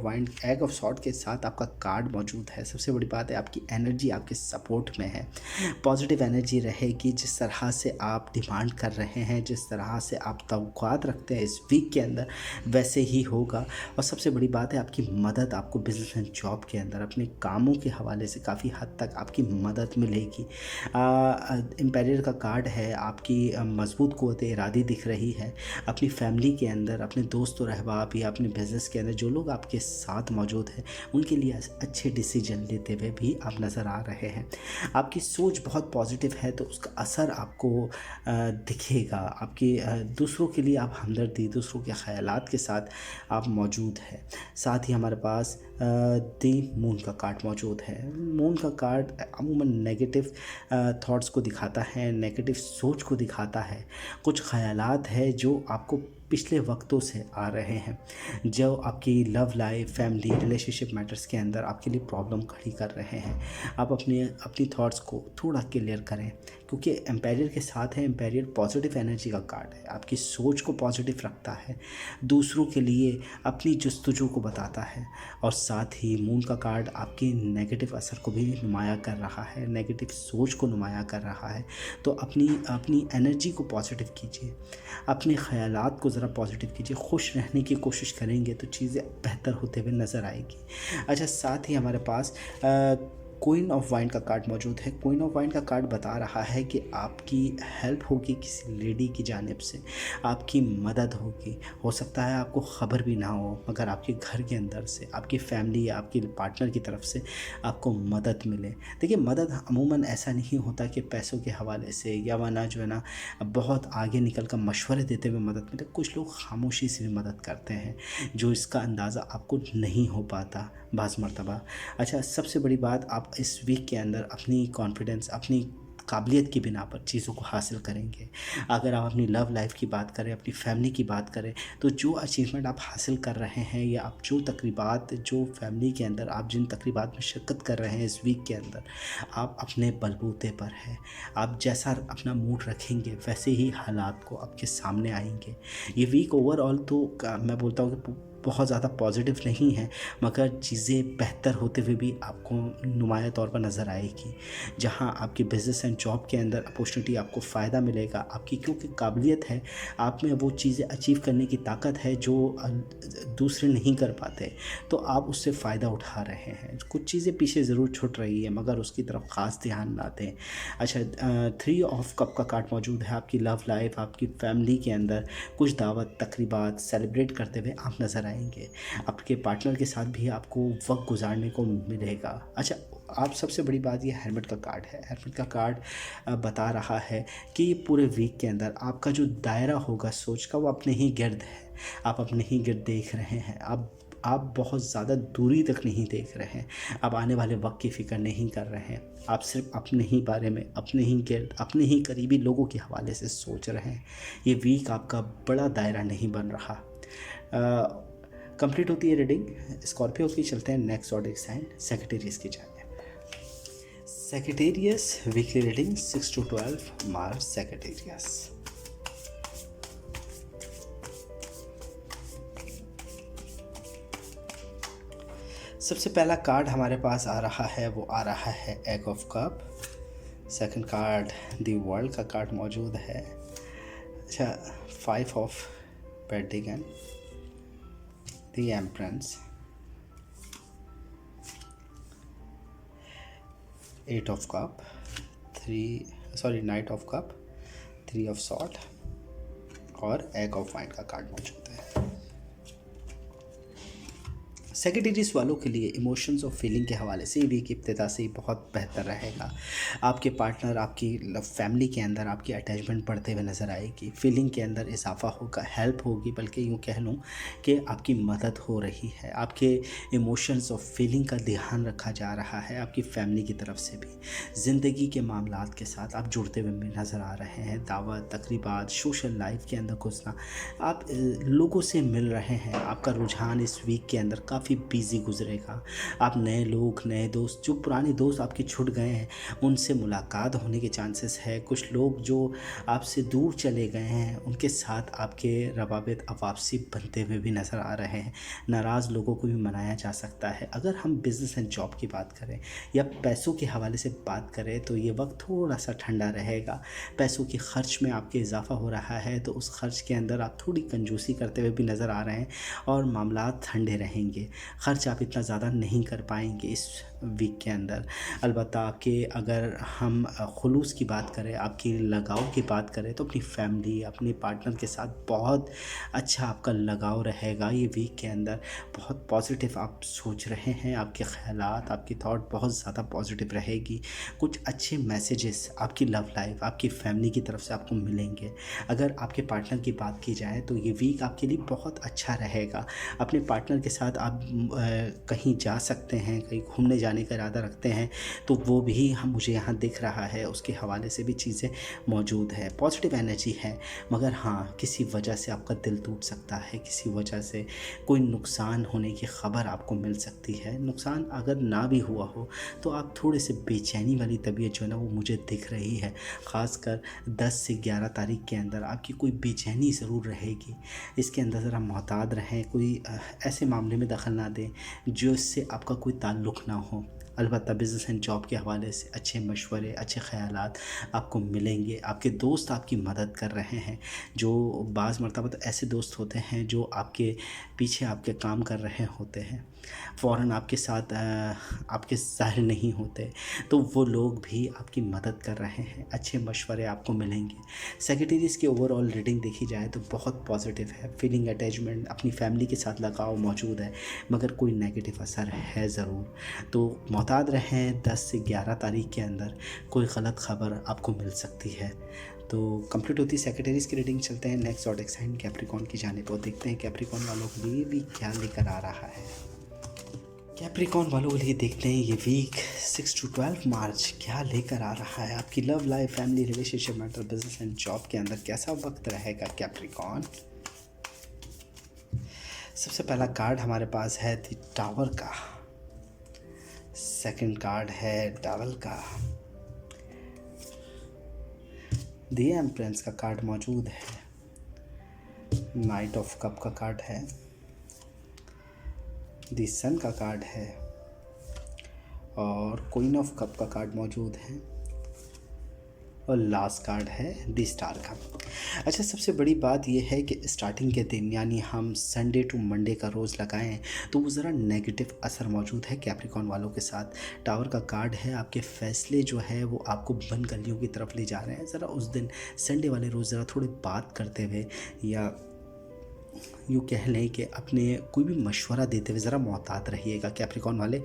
wind egg of sword के साथ आपका कार्ड मौजूद है। सबसे बड़ी बात है आपकी एनर्जी आपके सपोर्ट में है, पॉजिटिव एनर्जी रहेगी। जिस तरह से आप डिमांड कर रहे हैं, जिस तरह से आप तवक्कुआत रखते हैं इस वीक के अंदर, वैसे ही होगा। और सबसे बड़ी बात है आपकी मदद आपको बिजनेस एंड जॉब के अंदर अपने कामों के हवाले से काफ़ी हद तक आपकी मदद मिलेगी। एम्पायर का कार्ड है, आपकी मजबूत क़ुव्वत इरादी दिख रही है। अपनी फैमिली के अंदर, अपने दोस्त और अहबाब या अपने बिज़नेस के अंदर जो लोग आपके साथ मौजूद हैं उनके लिए अच्छे डिसीजन लेते हुए भी आप नज़र आ रहे हैं। आपकी सोच बहुत पॉजिटिव है तो उसका असर आपको दिखेगा। आपकी दूसरों के लिए आप हमदर्दी, दूसरों के ख़यालात के साथ आप मौजूद हैं। साथ ही हमारे पास दी मून का कार्ड मौजूद है। मून का कार्ड अमूमन नेगेटिव थॉट्स को दिखाता है, नेगेटिव सोच को दिखाता है। कुछ ख़यालात है जो आपको पिछले वक्तों से आ रहे हैं, जो आपकी love life, family, relationship matters के अंदर आपके लिए प्रॉब्लम खड़ी कर रहे हैं। आप अपनी थॉट्स को थोड़ा क्लियर करें, क्योंकि एम्पायर के साथ है। एम्पायर पॉजिटिव एनर्जी का कार्ड है, आपकी सोच को पॉजिटिव रखता है, दूसरों के लिए अपनी जस्तजू को बताता है। और साथ ही मून का कार्ड आपकी नेगेटिव असर को भी नुमाया कर रहा है, नेगेटिव सोच को नुमाया कर रहा है। तो अपनी एनर्जी को पॉजिटिव कीजिए, अपने ख़यालात को ज़रा पॉजिटिव कीजिए। खुश रहने की कोशिश करेंगे तो चीज़ें बेहतर होते हुए नज़र आएगी। अच्छा, साथ ही हमारे पास क्वीन ऑफ वाइंड का कार्ड मौजूद है। क्वीन ऑफ वाइंड का कार्ड बता रहा है कि आपकी हेल्प होगी, किसी लेडी की जानिब से आपकी मदद होगी। हो सकता है आपको ख़बर भी ना हो, मगर आपके घर के अंदर से, आपकी फैमिली या आपकी पार्टनर की तरफ से आपको मदद मिले। देखिए, मदद अमूमन ऐसा नहीं होता कि पैसों के हवाले से या वरना जो है ना बहुत आगे निकल कर मशवरे देते हुए मदद मिले। कुछ लोग खामोशी से भी मदद करते हैं, जो इसका अंदाज़ा आपको नहीं हो पाता बाज़ मरतबा। अच्छा, सबसे बड़ी बात, आप इस वीक के अंदर अपनी कॉन्फिडेंस, अपनी काबिलियत की बिना पर चीज़ों को हासिल करेंगे। अगर आप अपनी लव लाइफ की बात करें, अपनी फैमिली की बात करें, तो जो अचीवमेंट आप हासिल कर रहे हैं या आप जो तकरीबात, जो फैमिली के अंदर आप जिन तकरीबात में शिरकत कर रहे हैं इस वीक के अंदर, आप अपने बलबूते पर हैं। आप जैसा अपना मूड रखेंगे वैसे ही हालात को आपके सामने आएंगे। ये वीक ओवरऑल तो मैं बोलता हूँ कि बहुत ज़्यादा पॉजिटिव नहीं है, मगर चीज़ें बेहतर होते हुए भी आपको नुमाया तौर पर नज़र आएगी। जहां आपके बिज़नेस एंड जॉब के अंदर अपॉर्चुनिटी आपको फ़ायदा मिलेगा, आपकी क्योंकि काबिलियत है, आप में वो चीज़ें अचीव करने की ताकत है जो दूसरे नहीं कर पाते, तो आप उससे फ़ायदा उठा रहे हैं। कुछ चीज़ें पीछे ज़रूर छूट रही है, मगर उसकी तरफ ख़ास ध्यान ना दें। अच्छा, 3 ऑफ कप का कार्ड मौजूद है। आपकी लव लाइफ, आपकी फैमिली के अंदर कुछ दावत, तकरीबात सेलिब्रेट करते हुए आप नज़र आएंगे। आपके पार्टनर के साथ भी आपको वक्त गुजारने को मिलेगा। अच्छा, आप सबसे बड़ी बात, ये हेलमेट का कार्ड है। हेलमेट का कार्ड बता रहा है कि ये पूरे वीक के अंदर आपका जो दायरा होगा सोच का, वो अपने ही गिर्द है। आप अपने ही गिर्द देख रहे हैं। आप बहुत ज़्यादा दूरी तक नहीं देख रहे हैं। आप आने वाले वक्त की फ़िक्र नहीं कर रहे हैं। आप सिर्फ अपने ही बारे में, अपने ही गिर्द, अपने ही करीबी लोगों के हवाले से सोच रहे हैं। ये वीक आपका बड़ा दायरा नहीं बन रहा। कंप्लीट होती है रीडिंग स्कॉर्पियो की। चलते हैं नेक्स्ट ज़ोडिएक साइन सैजिटेरियस की जानिब। Sagittarius weekly reading 6 to 12 Mars Sagittarius. सबसे पहला कार्ड हमारे पास आ रहा है वो आ रहा है ace of cup. Second card the world का कार्ड मौजूद है। अच्छा, 5 of pentacle, the empress, 8 of cup, knight of cup, 3 of sword और एग ऑफ वाइन का कार्ड मौजूद है। सेक्रेटरीज वालों के लिए इमोशंस और फीलिंग के हवाले से वीक की इब्तिदा से ही बहुत बेहतर रहेगा। आपके पार्टनर, आपकी फैमिली के अंदर आपकी अटैचमेंट बढ़ते हुए नज़र आएगी। फीलिंग के अंदर इजाफा होगा, हेल्प होगी, बल्कि यूँ कह लूँ कि आपकी मदद हो रही है। आपके इमोशंस और फीलिंग का ध्यान रखा जा रहा है आपकी फैमिली की तरफ से भी। ज़िंदगी के मामलात के साथ आप जुड़ते हुए भी नज़र आ रहे हैं। दावत, तकरीबात, सोशल लाइफ के अंदर घुसना, आप लोगों से मिल रहे हैं। आपका रुझान इस वीक के अंदर काफ़ी बिजी गुजरेगा। आप नए लोग, नए दोस्त, जो पुराने दोस्त आपके छूट गए हैं उनसे मुलाकात होने के चांसेस है। कुछ लोग जो आपसे दूर चले गए हैं उनके साथ आपके रवाबित अब वापसी बनते हुए भी नज़र आ रहे हैं। नाराज़ लोगों को भी मनाया जा सकता है। अगर हम बिज़नेस एंड जॉब की बात करें या पैसों के हवाले से बात करें तो ये वक्त थोड़ा सा ठंडा रहेगा। पैसों के खर्च में आपके इजाफा हो रहा है तो उस खर्च के अंदर आप थोड़ी कंजूसी करते हुए भी नज़र आ रहे हैं और मामलात ठंडे रहेंगे। खर्च आप इतना ज़्यादा नहीं कर पाएंगे इस वीक के अंदर। अलबत्ता आपके, अगर हम खुलूस की बात करें, आपकी लगाव की बात करें तो अपनी फैमिली, अपने पार्टनर के साथ बहुत अच्छा आपका लगाव रहेगा। ये वीक के अंदर बहुत पॉजिटिव आप सोच रहे हैं। आपके ख़यालात, आपकी थॉट बहुत ज़्यादा पॉजिटिव रहेगी। कुछ अच्छे मैसेजेस आपकी लव लाइफ, आपकी फैमिली की तरफ से आपको मिलेंगे। अगर आपके पार्टनर की बात की जाए तो ये वीक आपके लिए बहुत अच्छा रहेगा। अपने पार्टनर के साथ आप कहीं जा सकते हैं, कहीं घूमने जाने का इरादा रखते हैं तो वो भी मुझे यहाँ दिख रहा है। उसके हवाले से भी चीज़ें मौजूद है, पॉजिटिव एनर्जी है। मगर हाँ, किसी वजह से आपका दिल टूट सकता है, किसी वजह से कोई नुकसान होने की ख़बर आपको मिल सकती है। नुकसान अगर ना भी हुआ हो तो आप थोड़े से बेचैनी वाली तबीयत जो है ना वो मुझे दिख रही है। ख़ासकर 10 से 11 तारीख के अंदर आपकी कोई बेचैनी ज़रूर रहेगी। इसके अंदर ज़रा मोहतात रहें, कोई ऐसे मामले में दखल ना दें जो इससे आपका कोई ताल्लुक़ ना हो। अलबत्ता बिज़नेस एंड जॉब के हवाले से अच्छे मशवरे, अच्छे ख़यालात आपको मिलेंगे। आपके दोस्त आपकी मदद कर रहे हैं। जो बाज़ मरतबा तो ऐसे दोस्त होते हैं जो आपके पीछे आपके काम कर रहे होते हैं, फ़ौरन आपके साथ आपके ज़ाहिर नहीं होते, तो वो लोग भी आपकी मदद कर रहे हैं। अच्छे मशवरे आपको मिलेंगे। सेक्रेटरीज़ की ओवरऑल रीडिंग देखी जाए तो बहुत पॉजिटिव है। फीलिंग, अटैचमेंट, अपनी फैमिली के साथ लगाव मौजूद है, मगर कोई नेगेटिव असर है ज़रूर। तो मोहतात रहें। 10 से 11 तारीख के अंदर कोई ग़लत ख़बर आपको मिल सकती है। तो कंप्लीट होती है सेक्रेटरीज़ की रीडिंग। चलते हैं नेक्स्ट ज़ोडिक साइन कैप्रिकॉर्न की जानिब और देखते हैं कैप्रिकॉर्न वालों के लिए भी क्या लेकर आ रहा है। कैप्रिकॉर्न वालों के लिए देखते हैं ये वीक 6 to 12 मार्च क्या लेकर आ रहा है। आपकी love life, family, relationship, matter, business and job के अंदर कैसा वक्त रहेगा कैप्रिकॉर्न। सबसे पहला कार्ड हमारे पास है द टावर का। सेकंड कार्ड है डेविल का। द एम्परेंस का कार्ड मौजूद है। नाइट ऑफ कप का कार्ड है। द सन का कार्ड है और क्वीन ऑफ कप का कार्ड मौजूद है और लास्ट कार्ड है द स्टार का। अच्छा, सबसे बड़ी बात यह है कि स्टार्टिंग के दिन यानी हम संडे टू मंडे का रोज़ लगाएं तो वो ज़रा नेगेटिव असर मौजूद है कैप्रिकॉर्न वालों के साथ। टावर का कार्ड है, आपके फ़ैसले जो है वो आपको बंद गलियों की तरफ ले जा रहे हैं। ज़रा उस दिन संडे वाले रोज़ ज़रा थोड़ी बात करते हुए या यूँ कह लें कि अपने कोई भी मशवरा देते हुए ज़रा मोहतात रहिएगा कैप्रिकॉर्न वाले।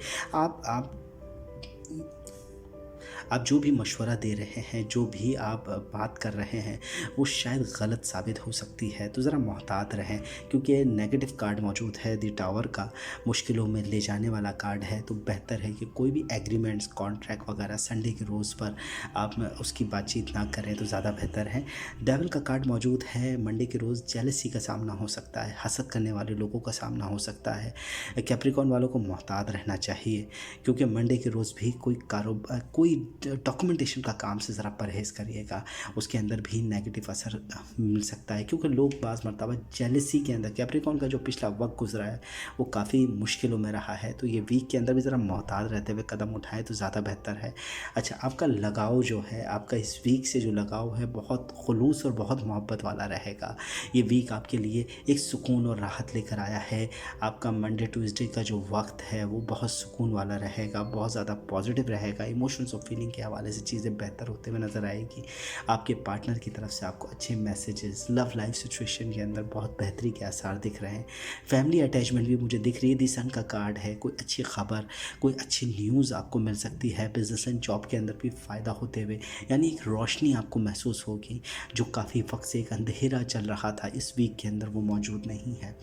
आप जो भी मशवरा दे रहे हैं, जो भी आप बात कर रहे हैं वो शायद गलत साबित हो सकती है, तो ज़रा मोहतात रहें क्योंकि नेगेटिव कार्ड मौजूद है। द टावर का मुश्किलों में ले जाने वाला कार्ड है, तो बेहतर है कि कोई भी एग्रीमेंट्स, कॉन्ट्रैक्ट वगैरह संडे के रोज़ पर आप उसकी बातचीत ना करें तो ज़्यादा बेहतर है। डेविल का कार्ड मौजूद है। मंडे के रोज़ जेलसी का सामना हो सकता है, हसद करने वाले लोगों का सामना हो सकता है। कैप्रिकॉर्न वालों को मोहतात रहना चाहिए क्योंकि मंडे के रोज़ भी कोई डॉक्यूमेंटेशन का काम से ज़रा परहेज़ करिएगा, उसके अंदर भी नेगेटिव असर मिल सकता है, क्योंकि लोग बाज़ मरतबा जेलसी के अंदर, कैप्रिकॉर्न का जो पिछला वक्त गुजरा है वो काफ़ी मुश्किलों में रहा है, तो ये वीक के अंदर भी ज़रा मोहतात रहते हुए कदम उठाएं तो ज़्यादा बेहतर है। अच्छा, आपका लगाव जो है, आपका इस वीक से जो लगाव है बहुत खुलूस और बहुत मोहब्बत वाला रहेगा। ये वीक आपके लिए एक सुकून और राहत लेकर आया है। आपका मंडे ट्यूसडे का जो वक्त है वो बहुत सुकून वाला रहेगा, बहुत ज़्यादा पॉजिटिव रहेगा। इमोशंस और फीलिंग के हवाले से चीज़ें बेहतर होते हुए नज़र आएगी। आपके पार्टनर की तरफ से आपको अच्छे मैसेजेस, लव लाइफ सिचुएशन के अंदर बहुत बेहतरी के आसार दिख रहे हैं। फैमिली अटैचमेंट भी मुझे दिख रही है, दी सन का कार्ड है, कोई अच्छी खबर, कोई अच्छी न्यूज़ आपको मिल सकती है। बिजनेस एंड जॉब के अंदर भी फ़ायदा होते हुए, यानी एक रोशनी आपको महसूस होगी, जो काफ़ी वक्त से एक अंधेरा चल रहा था इस वीक के अंदर वो मौजूद नहीं है।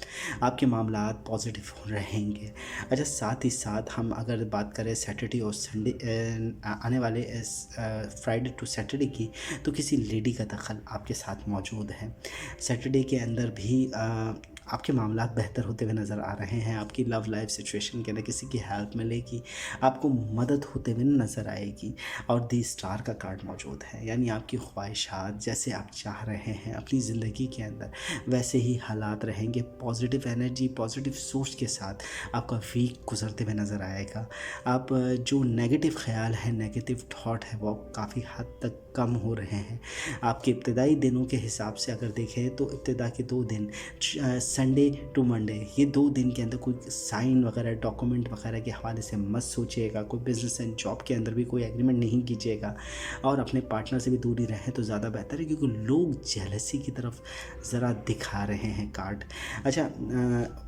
आपके मामलात पॉजिटिव रहेंगे। अच्छा, साथ ही साथ हम अगर बात करें सैटरडे और संडे आने वाले फ्राइडे टू सैटरडे की, तो किसी लेडी का दखल आपके साथ मौजूद है। सैटरडे के अंदर भी आपके मामलात बेहतर होते हुए नज़र आ रहे हैं। आपकी लव लाइफ सिचुएशन के अंदर किसी की हेल्प मिलेगी, आपको मदद होते हुए नज़र आएगी। और दी स्टार का कार्ड मौजूद है, यानी आपकी ख्वाहिशात जैसे आप चाह रहे हैं अपनी ज़िंदगी के अंदर वैसे ही हालात रहेंगे। पॉजिटिव एनर्जी, पॉजिटिव सोच के साथ आपका वीक गुजरते हुए नज़र आएगा। आप जो नेगेटिव ख्याल है, नेगेटिव थॉट है, वो काफ़ी हद तक कम हो रहे हैं। आपके इब्तदाई दिनों के हिसाब से अगर देखें तो इब्तदा के 2 दिन, संडे टू मंडे, ये 2 दिन के अंदर कोई साइन वगैरह, डॉक्यूमेंट वगैरह के हवाले से मत सोचिएगा। कोई बिजनेस एंड जॉब के अंदर भी कोई एग्रीमेंट नहीं कीजिएगा, और अपने पार्टनर से भी दूरी रहें तो ज़्यादा बेहतर है, क्योंकि लोग जेलसी की तरफ ज़रा दिखा रहे हैं कार्ड। अच्छा,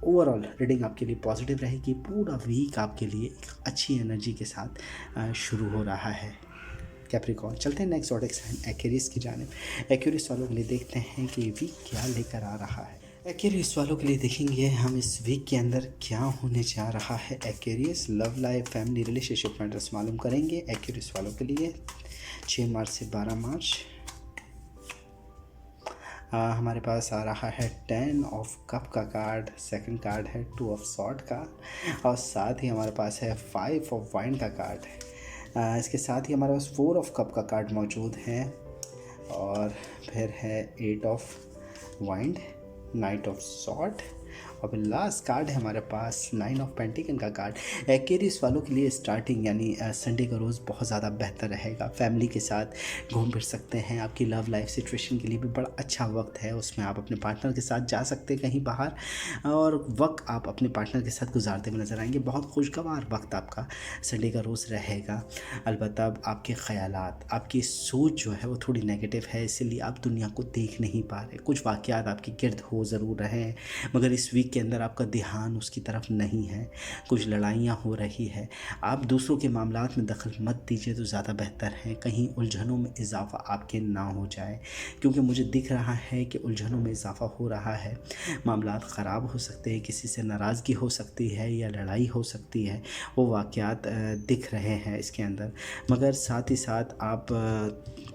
ओवरऑल रीडिंग आपके लिए पॉजिटिव रहेगी। पूरा वीक आपके लिए एक अच्छी एनर्जी के साथ शुरू हो रहा है। कैप्रिकॉर्न, चलते हैं नेक्स्ट ज़ोडिएक साइन एक्वेरियस की जानिब। एक्वेरियस वालों के लिए देखते हैं कि ये वीक क्या लेकर आ रहा है। एक्वेरियस वालों के लिए देखेंगे हम इस वीक के अंदर क्या होने जा रहा है। Aquarius love life, family, relationship matters मालूम करेंगे एक्वेरियस वालों के लिए 6 मार्च से 12 मार्च। हमारे पास आ रहा है 10 ऑफ कप का कार्ड, सेकंड कार्ड है 2 ऑफ सॉर्ड का, और साथ ही हमारे पास है 5 ऑफ वाइन का कार्ड है। इसके साथ ही हमारे पास 4 ऑफ कप का कार्ड मौजूद है, और फिर है 8 of wind, night of sword, और फिर लास्ट कार्ड है हमारे पास 9 ऑफ पेंटिकल का कार्ड। एक्वेरियस वालों के लिए स्टार्टिंग यानी संडे का रोज़ बहुत ज़्यादा बेहतर रहेगा। फैमिली के साथ घूम फिर सकते हैं। आपकी लव लाइफ सिचुएशन के लिए भी बड़ा अच्छा वक्त है, उसमें आप अपने पार्टनर के साथ जा सकते हैं कहीं बाहर, और वक्त आप अपने पार्टनर के साथ गुजारते हुए नज़र आएंगे। बहुत खुशगवार वक्त आपका संडे का रोज़ रहेगा। अलबत्ता आपके ख़यालात, आपकी सोच जो है वो थोड़ी नेगेटिव है, इसीलिए आप दुनिया को देख नहीं पा रहे। कुछ वाक़यात आपके गिर्द हो ज़रूर रहे हैं, मगर इस वीक के अंदर आपका ध्यान उसकी तरफ नहीं है। कुछ लड़ाइयाँ हो रही है, आप दूसरों के मामलात में दखल मत दीजिए तो ज़्यादा बेहतर है, कहीं उलझनों में इजाफ़ा आपके ना हो जाए, क्योंकि मुझे दिख रहा है कि उलझनों में इजाफ़ा हो रहा है। मामलात ख़राब हो सकते हैं, किसी से नाराज़गी हो सकती है या लड़ाई हो सकती है, वो वाक़यात दिख रहे हैं इसके अंदर। मगर साथ ही साथ आप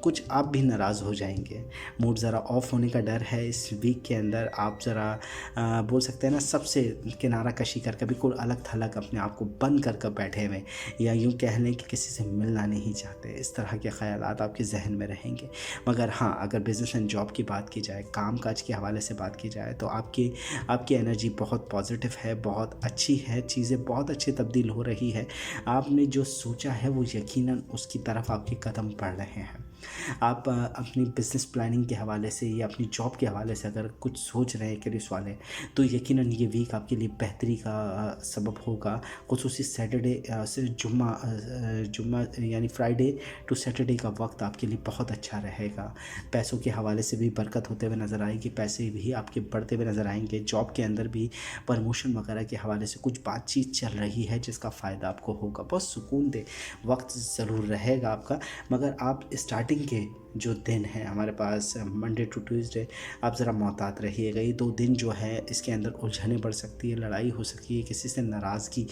कुछ आप भी नाराज़ हो जाएंगे, मूड ज़रा ऑफ होने का डर है इस वीक के अंदर। आप ज़रा बोल सकते हैं ना, सबसे किनारा कशी कर, कभी कोई अलग थलग अपने आप को बंद कर बैठे हुए, या यूँ कह लें कि किसी से मिलना नहीं चाहते, इस तरह के ख़यालात आपके जहन में रहेंगे। मगर हाँ, अगर बिज़नेस एंड जॉब की बात की जाए, काम काज के हवाले से बात की जाए, तो आपकी एनर्जी बहुत पॉजिटिव है, बहुत अच्छी है, चीज़ें बहुत अच्छी तब्दील हो रही है। आपने जो सोचा है वो यकीनन उसकी तरफ आपके कदम बढ़ रहे हैं। आप अपनी बिज़नेस प्लानिंग के हवाले से या अपनी जॉब के हवाले से अगर कुछ सोच रहे हैं करियर वाले, तो यकीनन ये वीक आपके लिए बेहतरी का सबब होगा। खुसूसी सैटरडे से जुम्मा यानी फ्राइडे टू सैटरडे का वक्त आपके लिए बहुत अच्छा रहेगा। पैसों के हवाले से भी बरकत होते हुए नज़र आएगी, पैसे भी आपके बढ़ते हुए नज़र आएंगे। जॉब के अंदर भी प्रमोशन वगैरह के हवाले से कुछ बातचीत चल रही है जिसका फ़ायदा आपको होगा। बहुत सुकून दे वक्त ज़रूर रहेगा आपका, मगर आप स्टार्टिंग के जो दिन है हमारे पास मंडे टू ट्यूसडे, आप ज़रा मोहतात रहिएगा। ये 2 दिन जो है इसके अंदर उलझने बढ़ सकती है, लड़ाई हो सकती है, किसी से नाराज़गी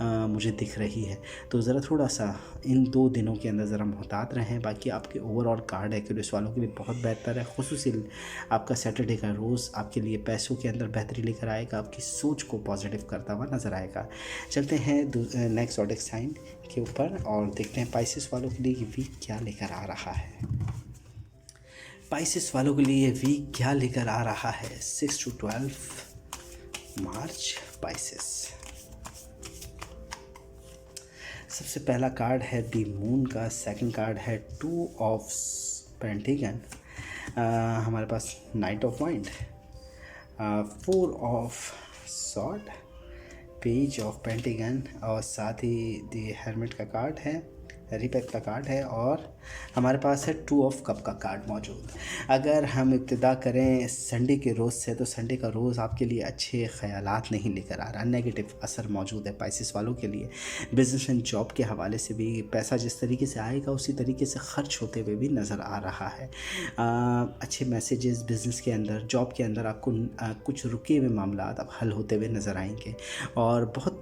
मुझे दिख रही है। तो ज़रा थोड़ा सा इन 2 दिनों के अंदर ज़रा मोहतात रहें। बाकी आपके ओवरऑल कार्ड एक्यूरेस वालों के लिए बहुत बेहतर है। खुसूसी आपका सैटरडे का रोज़ आपके लिए पैसों के अंदर बेहतरी लेकर आएगा, आपकी सोच को पॉजिटिव करता हुआ नज़र आएगा। चलते हैं नेक्स्ट ज़ोडिएक साइन के ऊपर और देखते हैं पाइसेस वालों के लिए ये वीक क्या लेकर आ रहा है। पाइसेस वालों के लिए ये वीक क्या लेकर आ रहा है। 6 to 12 मार्च पाइसेस। सबसे पहला कार्ड है दी मून का, सेकंड कार्ड है 2 ऑफ पेंटिकन, हमारे पास knight of wands, 4 of sword, page of pentacle और साथ ही दी हेलमेट का कार्ड है, रिपेट का कार्ड है और हमारे पास है 2 ऑफ कप का कार्ड मौजूद। अगर हम इब्तिदा करें संडे के रोज़ से, तो संडे का रोज़ आपके लिए अच्छे ख़यालात नहीं लेकर आ रहा, नेगेटिव असर मौजूद है पाइसेस वालों के लिए। बिज़नेस एंड जॉब के हवाले से भी पैसा जिस तरीके से आएगा उसी तरीके से ख़र्च होते हुए भी नज़र आ रहा है। अच्छे मैसेजेस बिज़नेस के अंदर, जॉब के अंदर आपको कुछ रुके हुए मामला अब हल होते हुए नज़र आएंगे और बहुत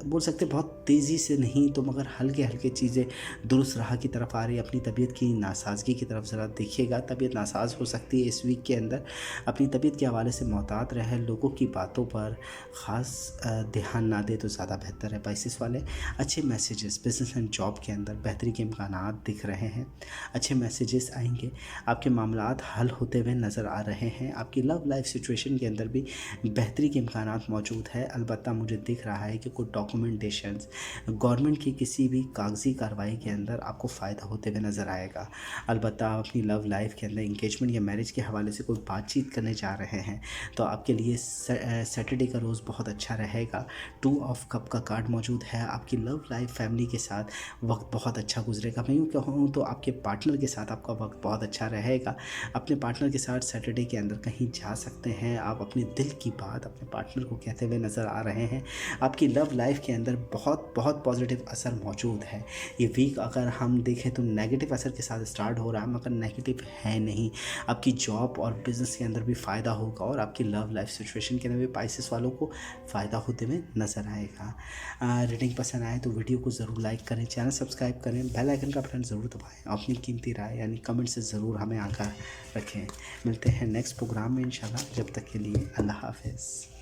बोल सकते बहुत तेज़ी से नहीं तो मगर हल्के हल्के चीज़ें दुरुस्त राह की तरफ आ रही है। अपनी तबीयत की नासाजगी की तरफ ज़रा देखिएगा, तबीयत नासाज हो सकती है इस वीक के अंदर। अपनी तबीयत के हवाले से मोहतात रहे, लोगों की बातों पर ख़ास ध्यान ना दे तो ज़्यादा बेहतर है। पाइसेस वाले अच्छे मैसेजेस बिज़नेस एंड जॉब के अंदर बेहतरी के इम्कानात दिख रहे हैं, अच्छे मैसेजेस आएंगे, आपके मामलात हल होते हुए नज़र आ रहे हैं। आपकी लव लाइफ सिचुएशन के अंदर भी बेहतरी के इम्कानात मौजूद है। अलबत्ता मुझे दिख रहा है कि कुछ डॉक्यूमेंटेशंस, गवर्नमेंट की किसी भी कागजी कार्रवाई के अंदर आपको फ़ायदा होते हुए नज़र आएगा। अलबत्ता आप अपनी लव लाइफ के अंदर इंगेजमेंट या मैरिज के हवाले से कोई बातचीत करने जा रहे हैं तो आपके लिए सैटरडे का रोज़ बहुत अच्छा रहेगा। 2 ऑफ कप का कार्ड मौजूद है। आपकी लव लाइफ फैमिली के साथ वक्त बहुत अच्छा गुजरेगा। मैं यूँ कहूँ तो आपके पार्टनर के साथ आपका वक्त बहुत अच्छा रहेगा। अपने पार्टनर के साथ सैटरडे के अंदर कहीं जा सकते हैं, आप अपने दिल की बात अपने पार्टनर को कहते हुए नज़र आ रहे हैं। आपकी लव लाइफ के अंदर बहुत बहुत पॉजिटिव असर मौजूद है। ये वीक अगर हम देखें तो नेगेटिव असर के साथ स्टार्ट हो रहा है मगर नेगेटिव है नहीं। आपकी जॉब और बिज़नेस के अंदर भी फ़ायदा होगा और आपकी लव लाइफ सिचुएशन के अंदर भी पाइसेस वालों को फ़ायदा होते हुए नज़र आएगा। रीडिंग पसंद आए तो वीडियो को ज़रूर लाइक करें, चैनल सब्सक्राइब करें, बेल आइकन का बटन ज़रूर दबाएं, अपनी कीमती राय यानी कमेंट से ज़रूर हमें आगाह रखें। मिलते हैं नेक्स्ट प्रोग्राम में इंशाल्लाह। जब तक के लिए अल्लाह हाफ़िज़।